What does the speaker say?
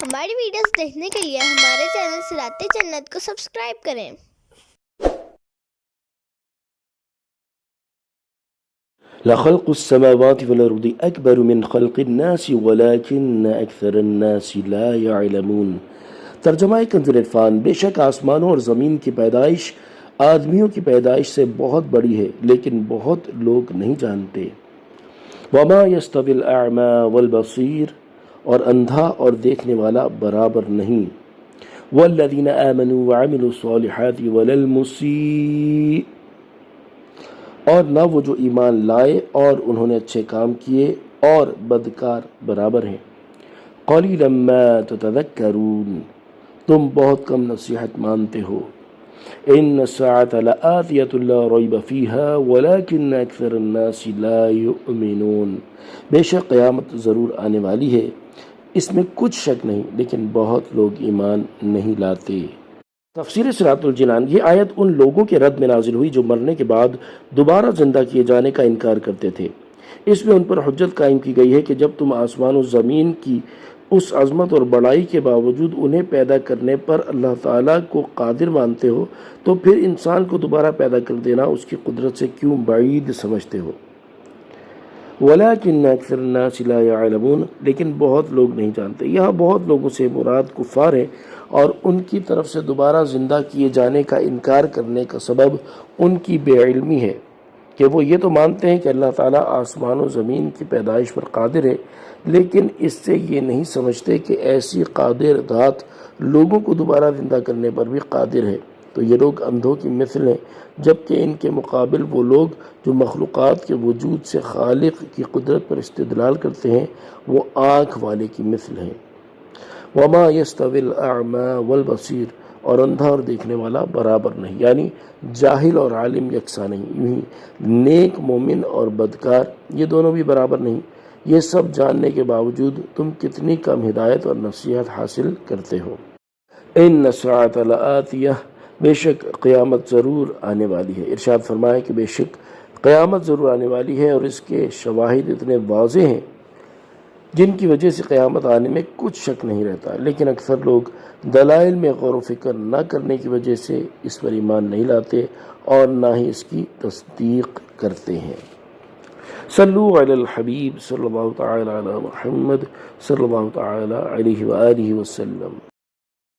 ہماری ویڈیوز دیکھنے کے لیے ہمارے چینل صراط جنت کو سبسکرائب کریں۔ لخلق السماوات والارض اکبر من خلق الناس ولكن اکثر الناس لا يعلمون۔ ترجمہ کنز العرفان۔ بے شک آسمانوں اور زمین کی پیدائش آدمیوں کی پیدائش سے بہت بڑی ہے لیکن بہت لوگ نہیں جانتے۔ وما يستوي الاعمى والبصير، اور اندھا اور دیکھنے والا برابر نہیں۔ والذین آمنوا وعملوا الصالحات ولا المسيء، اور نہ وہ جو ایمان لائے اور انہوں نے اچھے کام کیے اور بدکار برابر ہیں۔ قلیلا ما تتذکرون، تم بہت کم نصیحت مانتے ہو۔ ان الساعة لآتیۃ لا ریب فیہا ولکن اکثر الناس لا یؤمنون، بے شک قیامت ضرور آنے والی ہے، اس میں کچھ شک نہیں لیکن بہت لوگ ایمان نہیں لاتے۔ تفسیر صراط الجنان۔ یہ آیت ان لوگوں کے رد میں نازل ہوئی جو مرنے کے بعد دوبارہ زندہ کیے جانے کا انکار کرتے تھے۔ اس میں ان پر حجت قائم کی گئی ہے کہ جب تم آسمان و زمین کی اس عظمت اور بڑائی کے باوجود انہیں پیدا کرنے پر اللہ تعالیٰ کو قادر مانتے ہو تو پھر انسان کو دوبارہ پیدا کر دینا اس کی قدرت سے کیوں بعید سمجھتے ہو۔ وَلَكِنَّ أَكْثَرَ النَّاسِ لَا يَعْلَمُونَ، لیکن بہت لوگ نہیں جانتے۔ یہاں بہت لوگوں سے مراد کفار ہیں اور ان کی طرف سے دوبارہ زندہ کیے جانے کا انکار کرنے کا سبب ان کی بے علمی ہے کہ وہ یہ تو مانتے ہیں کہ اللہ تعالیٰ آسمان و زمین کی پیدائش پر قادر ہے، لیکن اس سے یہ نہیں سمجھتے کہ ایسی قادر ذات لوگوں کو دوبارہ زندہ کرنے پر بھی قادر ہے۔ تو یہ لوگ اندھوں کی مثل ہیں، جبکہ ان کے مقابل وہ لوگ جو مخلوقات کے وجود سے خالق کی قدرت پر استدلال کرتے ہیں وہ آنکھ والے کی مثل ہیں۔ وما يستوي الاعمى والبصير، اور اندھا اور دیکھنے والا برابر نہیں، یعنی جاہل اور عالم یکساں نہیں۔ یوں ہی نیک مومن اور بدکار یہ دونوں بھی برابر نہیں۔ یہ سب جاننے کے باوجود تم کتنی کم ہدایت اور نصیحت حاصل کرتے ہو۔ ان الساعة لآتیہ، بے شک قیامت ضرور آنے والی ہے۔ ارشاد فرمایا کہ بے شک قیامت ضرور آنے والی ہے اور اس کے شواہد اتنے واضح ہیں جن کی وجہ سے قیامت آنے میں کچھ شک نہیں رہتا، لیکن اکثر لوگ دلائل میں غور و فکر نہ کرنے کی وجہ سے اس پر ایمان نہیں لاتے اور نہ ہی اس کی تصدیق کرتے ہیں۔ صلو علی الحبیب صلی اللہ تعالی علی محمد صلی اللہ تعالی علیہ وآلہ وسلم۔